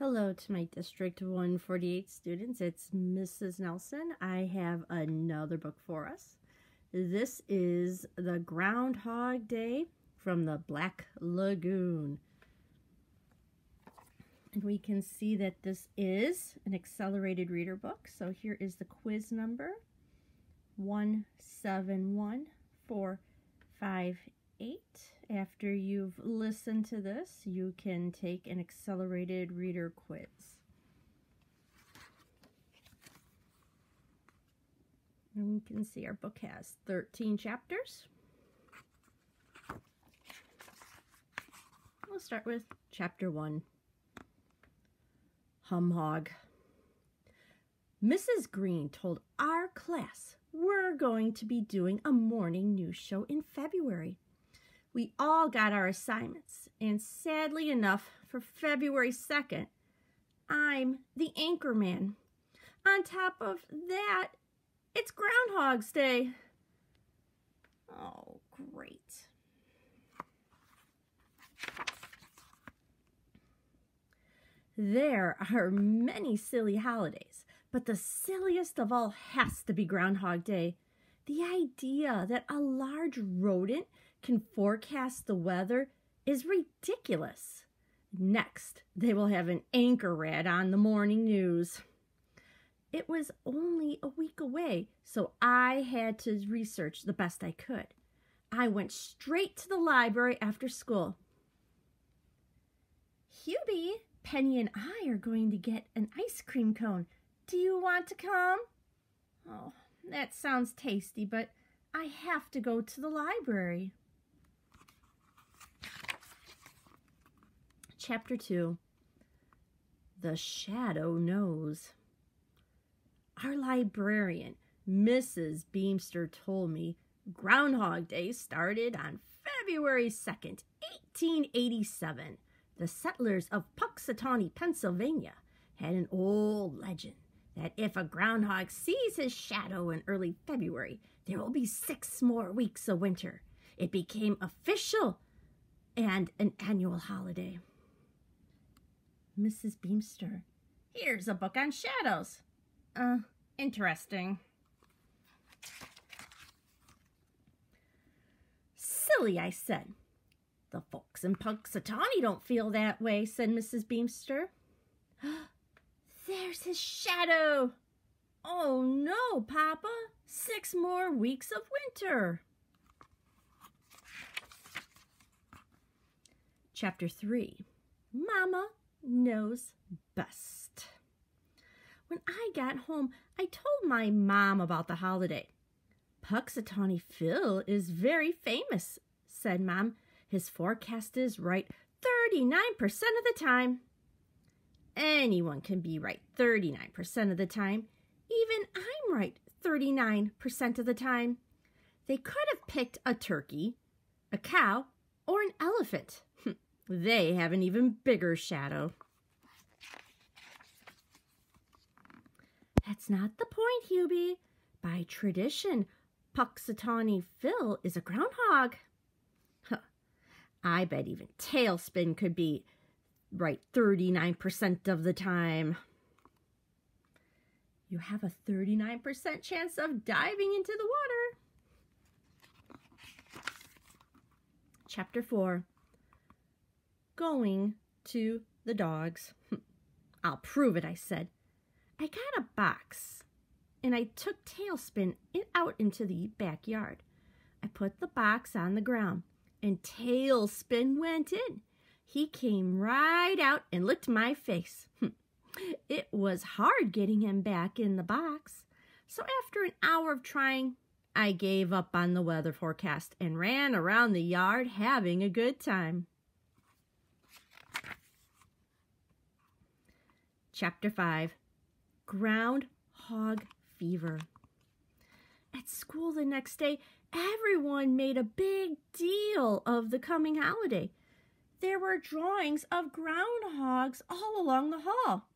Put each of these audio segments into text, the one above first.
Hello to my District 148 students. It's Mrs. Nelson. I have another book for us. This is the Groundhog Day from the Black Lagoon. And we can see that this is an accelerated reader book. So here is the quiz number 171458. After you've listened to this, you can take an accelerated reader quiz. And we can see our book has 13 chapters. We'll start with chapter 1. Groundhog. Mrs. Green told our class we're going to be doing a morning news show in February. We all got our assignments, and sadly enough, for February 2nd, I'm the anchorman. On top of that, it's Groundhog's Day. Oh, great. There are many silly holidays, but the silliest of all has to be Groundhog Day. The idea that a large rodent can forecast the weather is ridiculous. Next, they will have an anchor rat on the morning news. It was only a week away, so I had to research the best I could. I went straight to the library after school. Hubie, Penny and I are going to get an ice cream cone. Do you want to come? Oh, that sounds tasty, but I have to go to the library. Chapter 2. The Shadow Knows. Our librarian, Mrs. Beamster, told me Groundhog Day started on February 2nd, 1887. The settlers of Puxatawney, Pennsylvania, had an old legend that if a groundhog sees his shadow in early February, there will be 6 more weeks of winter. It became official and an annual holiday. Mrs. Beamster, here's a book on shadows. Interesting. Silly, I said. The folks in Puxatawney don't feel that way, said Mrs. Beamster. There's his shadow. Oh no, Papa, 6 more weeks of winter. Chapter 3. Mama knows best. When I got home, I told my mom about the holiday. Puxatawney Phil is very famous, said Mom. His forecast is right 39% of the time. Anyone can be right 39% of the time. Even I'm right 39% of the time. They could have picked a turkey, a cow, or an elephant. They have an even bigger shadow. That's not the point, Hubie. By tradition, Puxatawney Phil is a groundhog. I bet even Tailspin could be right 39% of the time. You have a 39% chance of diving into the water. Chapter 4. Going to the dogs. I'll prove it, I said. I got a box, and I took Tailspin out into the backyard. I put the box on the ground, and Tailspin went in. He came right out and licked my face. It was hard getting him back in the box. So after an hour of trying, I gave up on the weather forecast and ran around the yard having a good time. Chapter 5. Groundhog Fever. At school the next day, everyone made a big deal of the coming holiday. There were drawings of groundhogs all along the hall.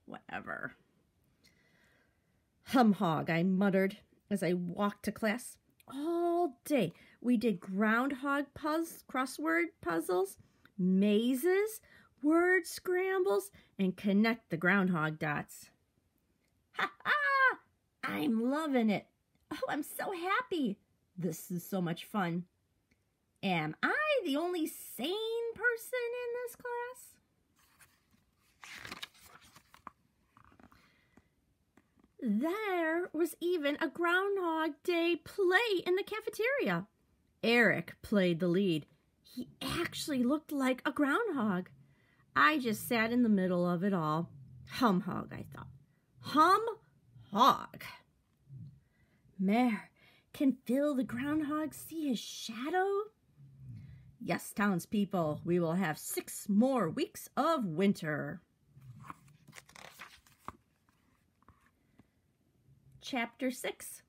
Whatever. Hog, I muttered as I walked to class. All day we did groundhog crossword puzzles, mazes, word scrambles, and connect the groundhog dots. Ha ha! I'm loving it. Oh, I'm so happy. This is so much fun. Am I the only sane person in this class? There was even a Groundhog Day play in the cafeteria. Eric played the lead. He actually looked like a groundhog. I just sat in the middle of it all. Hum-hog, I thought. Hum-hog. Mare, can Phil the groundhog see his shadow? Yes, townspeople, we will have 6 more weeks of winter. Chapter 6,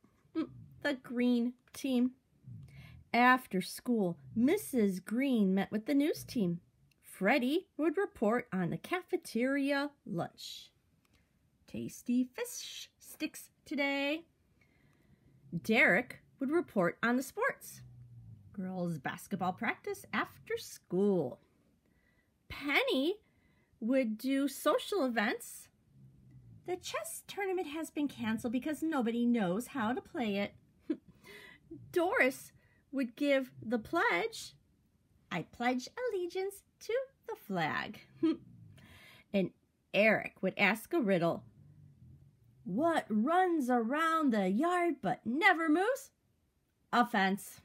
The Green Team. After school, Mrs. Green met with the news team. Freddie would report on the cafeteria lunch. Tasty fish sticks today. Derek would report on the sports. Girls' basketball practice after school. Penny would do social events. The chess tournament has been canceled because nobody knows how to play it. Doris would give the pledge. I pledge allegiance to the flag. And Eric would ask a riddle. What runs around the yard but never moves? A fence.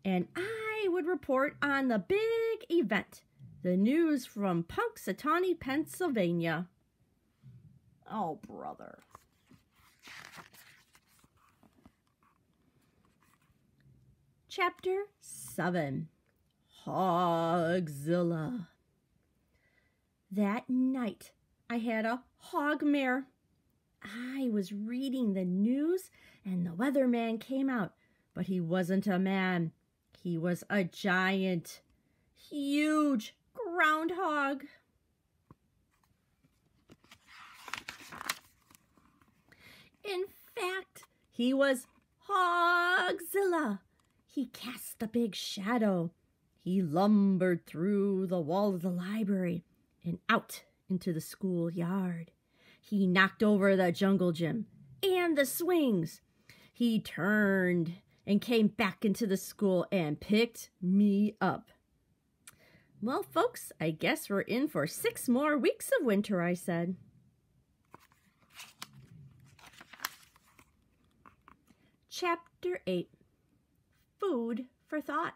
And I would report on the big event, the news from Punxsutawney, Pennsylvania. Oh, brother. Chapter 7, Hogzilla. That night, I had a hog mare. I was reading the news, and the weatherman came out, but he wasn't a man. He was a giant, huge groundhog. In fact, he was Hogzilla. He cast a big shadow. He lumbered through the wall of the library and out into the schoolyard. He knocked over the jungle gym and the swings. He turned and came back into the school and picked me up. Well, folks, I guess we're in for 6 more weeks of winter, I said. Chapter 8, Food for Thought.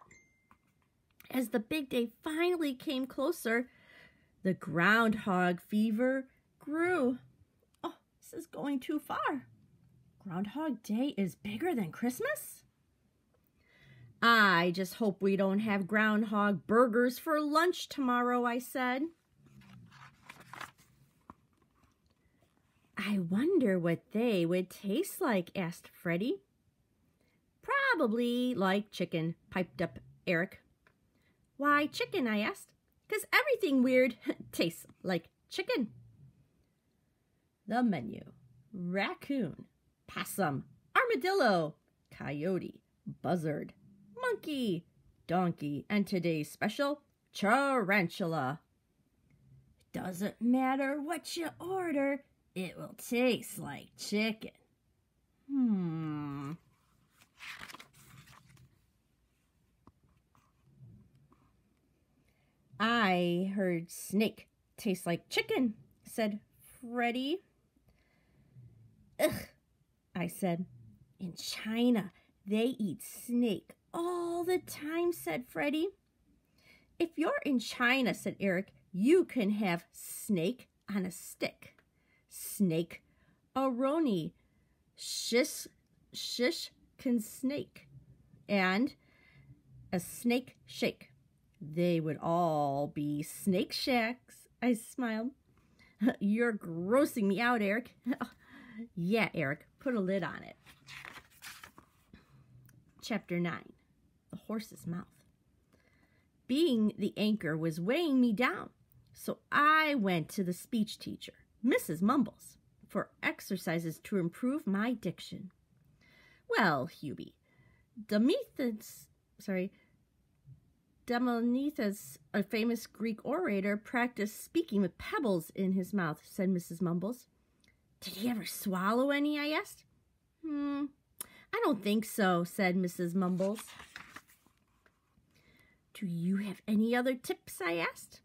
As the big day finally came closer, the groundhog fever grew. Oh, this is going too far. Groundhog Day is bigger than Christmas? I just hope we don't have groundhog burgers for lunch tomorrow, I said. I wonder what they would taste like, asked Freddie. Probably like chicken, piped up Eric. Why chicken, I asked. 'Cause everything weird tastes like chicken. The menu: raccoon, possum, armadillo, coyote, buzzard, monkey, donkey, and today's special, tarantula. Doesn't matter what you order, it will taste like chicken. I heard snake tastes like chicken, said Freddie. Ugh, I said. In China, they eat snake all the time, said Freddie. If you're in China, said Eric, you can have snake on a stick. Snake aroni, shish can snake, and a snake shake. They would all be snake shacks. I smiled. You're grossing me out, Eric. Yeah, Eric, put a lid on it. Chapter 9, The Horse's Mouth. Being the anchor was weighing me down, so I went to the speech teacher, Mrs. Mumbles, for exercises to improve my diction. Well, Hubie, Demosthenes, a famous Greek orator, practiced speaking with pebbles in his mouth, said Mrs. Mumbles. Did he ever swallow any, I asked. I don't think so, said Mrs. Mumbles. Do you have any other tips, I asked.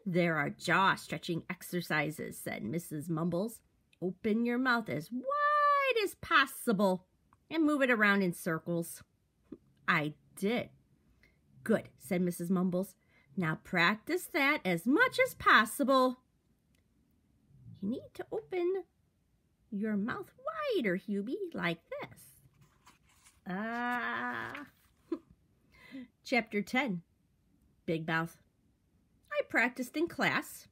There are jaw-stretching exercises, said Mrs. Mumbles. Open your mouth as wide as possible and move it around in circles. I did. Good, said Mrs. Mumbles. Now practice that as much as possible. You need to open your mouth wider, Hubie, like this. Chapter 10, Big Mouth. I practiced in class.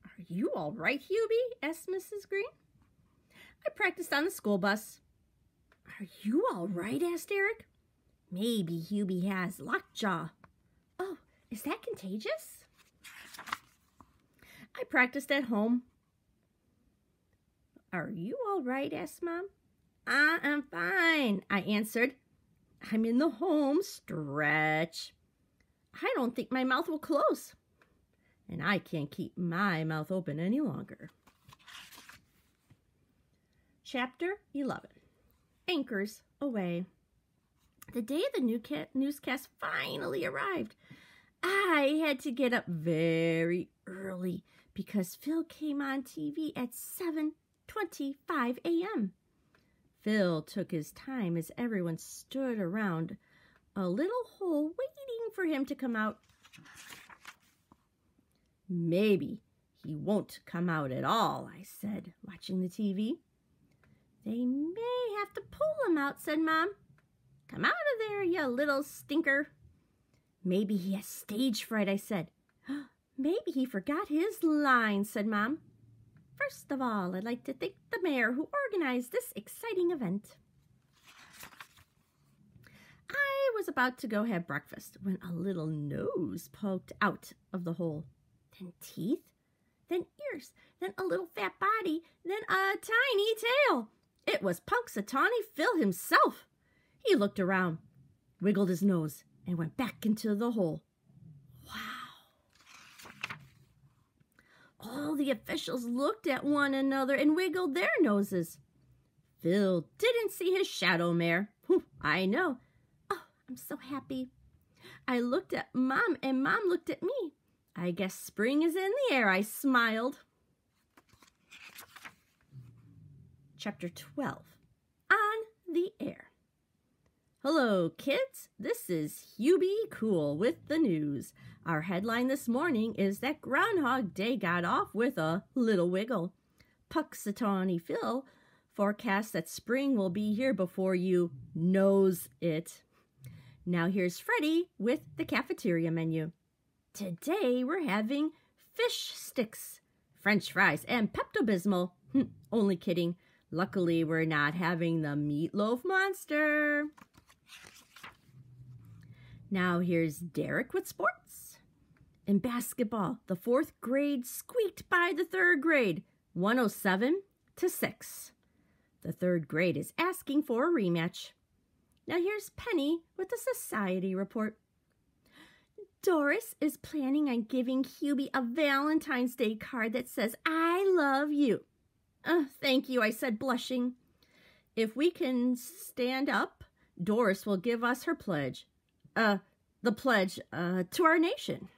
Are you all right, Hubie? Asked Mrs. Green. I practiced on the school bus. Are you all right? Asked Eric. Maybe Hubie has lockjaw. Oh, is that contagious? I practiced at home. Are you all right? Asked Mom. I'm fine, I answered. I'm in the home stretch. I don't think my mouth will close. And I can't keep my mouth open any longer. Chapter 11. Anchors Away. The day the newscast finally arrived, I had to get up very early because Phil came on TV at 7:25 a.m. Phil took his time as everyone stood around a little hole waiting for him to come out. Maybe he won't come out at all, I said, watching the TV. They may have to pull him out, said Mom. Come out of there, you little stinker. Maybe he has stage fright, I said. Maybe he forgot his lines, said Mom. First of all, I'd like to thank the mayor who organized this exciting event. I was about to go have breakfast when a little nose poked out of the hole. Then teeth, then ears, then a little fat body, then a tiny tail. It was Punxsutawney Phil himself. He looked around, wiggled his nose, and went back into the hole. Wow! All the officials looked at one another and wiggled their noses. Phil didn't see his shadow mare. I know. Oh, I'm so happy. I looked at Mom, and Mom looked at me. I guess spring is in the air, I smiled. Chapter 12. On the Air. Hello, kids. This is Hubie Cool with the news. Our headline this morning is that Groundhog Day got off with a little wiggle. Punxsutawney Phil forecasts that spring will be here before you knows it. Now here's Freddie with the cafeteria menu. Today we're having fish sticks, French fries, and Pepto-Bismol. Only kidding. Luckily, we're not having the meatloaf monster. Now here's Derek with sports. In basketball, the 4th grade squeaked by the 3rd grade, 107-6. The 3rd grade is asking for a rematch. Now here's Penny with the society report. Doris is planning on giving Hubie a Valentine's Day card that says, I love you. Thank you, I said, blushing. If we can stand up, Doris will give us her pledge. The pledge to our nation.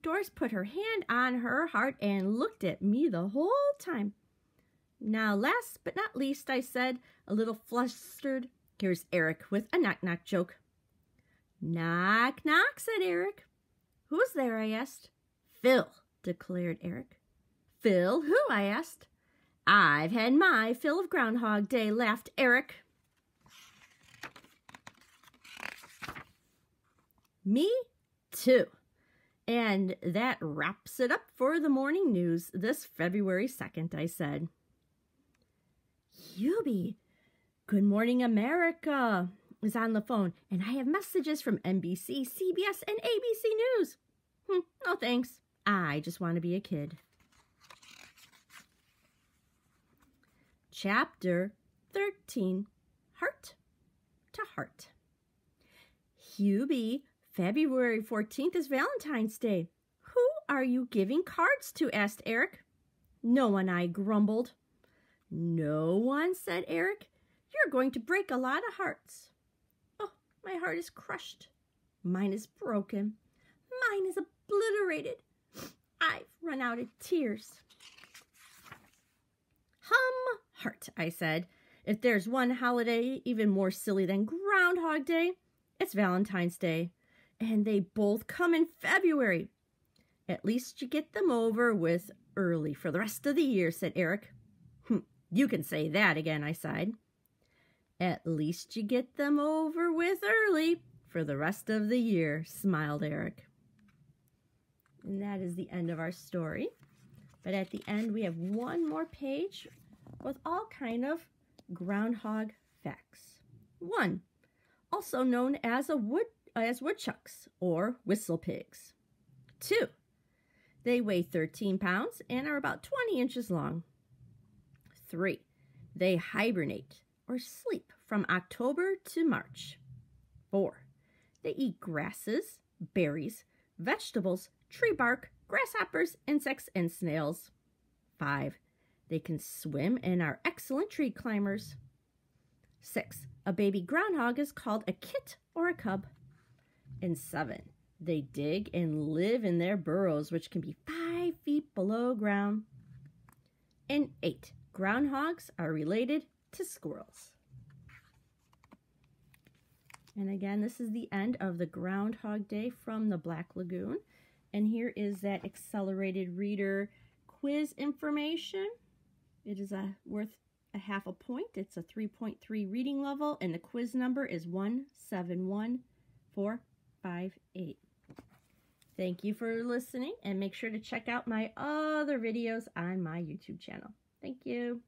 Doris put her hand on her heart and looked at me the whole time. Now, last but not least, I said, a little flustered, here's Eric with a knock-knock joke. Knock, knock, said Eric. Who's there, I asked. Phil, declared Eric. Phil, who? I asked. I've had my fill of Groundhog Day, laughed Eric. Me too. And that wraps it up for the morning news this February 2nd, I said. Hubie, Good Morning America is on the phone, and I have messages from NBC, CBS, and ABC News. No thanks. I just want to be a kid. Chapter 13, Heart to Heart. QB, February 14th is Valentine's Day. Who are you giving cards to? Asked Eric. No one, I grumbled. No one, said Eric. You're going to break a lot of hearts. Oh, my heart is crushed. Mine is broken. Mine is obliterated. I've run out of tears. Hum, heart, I said. If there's one holiday even more silly than Groundhog Day, it's Valentine's Day. And they both come in February. At least you get them over with early for the rest of the year, said Eric. You can say that again, I sighed. At least you get them over with early for the rest of the year, smiled Eric. And that is the end of our story. But at the end, we have one more page with all kind of groundhog facts. 1, also known as woodchucks or whistle pigs. 2, they weigh 13 pounds and are about 20 inches long. 3, they hibernate or sleep from October to March. 4, they eat grasses, berries, vegetables, tree bark, grasshoppers, insects, and snails. 5, they can swim and are excellent tree climbers. 6, a baby groundhog is called a kit or a cub. And 7, they dig and live in their burrows, which can be 5 feet below ground. And 8, groundhogs are related to squirrels. And again, this is the end of the Groundhog Day from the Black Lagoon. And here is that accelerated reader quiz information. It is worth a half a point. It's a 3.3 reading level, and the quiz number is 171458. Thank you for listening, and make sure to check out my other videos on my YouTube channel. Thank you.